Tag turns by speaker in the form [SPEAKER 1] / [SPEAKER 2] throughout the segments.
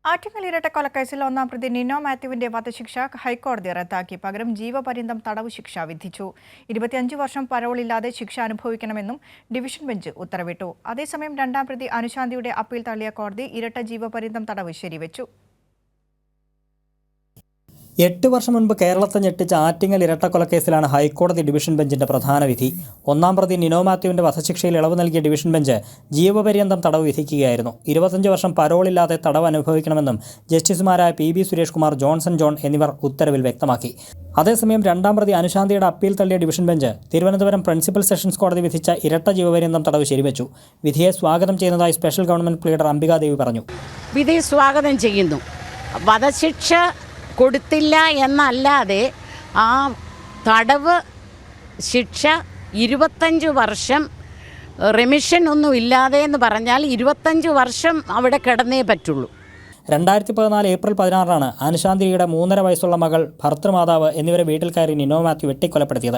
[SPEAKER 1] ആറ്റിങ്ങൽ ഇരട്ടക്കൊലക്കേസിൽ ഒന്നാം പ്രതി നിനോ മാത്യുവിന്റെ വധശിക്ഷ ഹൈക്കോടതി റദ്ദാക്കി. പകരം ജീവപര്യന്തം തടവ് ശിക്ഷ വിധിച്ചു. 25 വർഷം പരോളില്ലാതെ ശിക്ഷ അനുഭവിക്കണമെന്നും ഡിവിഷൻ ബെഞ്ച് ഉത്തരവിട്ടു. അതേസമയം രണ്ടാം പ്രതി അനുശാന്തിയുടെ അപ്പീൽ തള്ളിയ കോടതി ഇരട്ട ജീവപര്യന്തം തടവ് ശരിവെച്ചു.
[SPEAKER 2] 8 വർഷം മുൻപ് കേരളത്തെ ഞെട്ടിച്ച ആറ്റിങ്ങൽ ഇരട്ടക്കൊലക്കേസിലാണ് ഹൈക്കോടതി ഡിവിഷൻ ബെഞ്ചിന്റെ പ്രധാന വിധി. ഒന്നാം പ്രതി നിനോ മാത്യുവിന്റെ വധശിക്ഷയിൽ ഇളവ് നൽകിയ ഡിവിഷൻ ബെഞ്ച് ജീവപര്യന്തം തടവ് വിധിക്കുകയായിരുന്നു. 25 വർഷം പരോളില്ലാതെ തടവ് അനുഭവിക്കണമെന്നും ജസ്റ്റിസുമാരായ PB Suresh Kumar, Johnson John എന്നിവർ ഉത്തരവിൽ വ്യക്തമാക്കി. അതേസമയം രണ്ടാം പ്രതി അനുശാന്തിയുടെ അപ്പീൽ തള്ളിയ division bench Thiruvananthapuram principal sessions കോടതി വിധിച്ച ഇരട്ട ജീവപര്യന്തം തടവ് ശരിവെച്ചു. വിധിയെ സ്വാഗതം ചെയ്യുന്നതായി സ്പെഷ്യൽ ഗവൺമെന്റ് പ്ലീഡർ അംബികാദേവി പറഞ്ഞു.
[SPEAKER 3] വിധി സ്വാഗതം ചെയ്യുന്നു. വധശിക്ഷ കൊടുത്തില്ല എന്നല്ലാതെ ആ തടവ് ശിക്ഷ 25 വർഷം റെമിഷൻ ഒന്നും ഇല്ലാതെ എന്ന് പറഞ്ഞാൽ 25 വർഷം അവിടെ കിടന്നേ പറ്റുള്ളൂ.
[SPEAKER 2] 2014 ഏപ്രിൽ 16 അനുശാന്തിയുടെ 3.5 വയസ്സുള്ള മകൾ, ഭർത്തൃമാതാവ് എന്നിവരെ വീട്ടിൽ കയറി നിനോ മാത്യു വെട്ടിക്കൊലപ്പെടുത്തിയത്.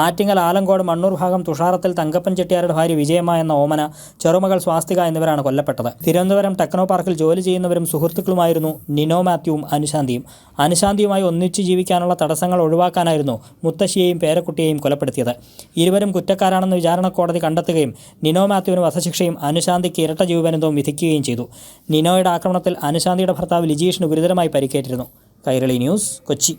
[SPEAKER 2] ആറ്റിങ്ങൽ ആലങ്കോട് മണ്ണൂർ ഭാഗം തുഷാരത്തിൽ തങ്കപ്പൻ ചെട്ടിയാരുടെ ഭാര്യ വിജയമ്മ എന്ന ഓമന, ചെറുമകൾ സ്വാസ്തിക എന്നിവരാണ് കൊല്ലപ്പെട്ടത്. തിരുവനന്തപുരം ടെക്നോ പാർക്കിൽ ജോലി ചെയ്യുന്നവരും സുഹൃത്തുക്കളുമായിരുന്നു നിനോ മാത്യുവും അനുശാന്തിയും. അനുശാന്തിയുമായി ഒന്നിച്ചു ജീവിക്കാനുള്ള തടസ്സങ്ങൾ ഒഴിവാക്കാനായിരുന്നു മുത്തശ്ശിയെയും പേരക്കുട്ടിയെയും കൊലപ്പെടുത്തിയത്. ഇരുവരും കുറ്റക്കാരാണെന്ന് വിചാരണ കോടതി കണ്ടെത്തുകയും നിനോ മാത്യുവിന് വധശിക്ഷയും അനുശാന്തിക്ക് ഇരട്ട ജീവപര്യന്തവും വിധിക്കുകയും ചെയ്തു. നിനോയുടെ ആക്രമണത്തിൽ അനുശാന്തിയുടെ ഭർത്താവ് ലിജീഷിന് ഗുരുതരമായി പരിക്കേറ്റിരുന്നു. കൈരളി ന്യൂസ്, കൊച്ചി.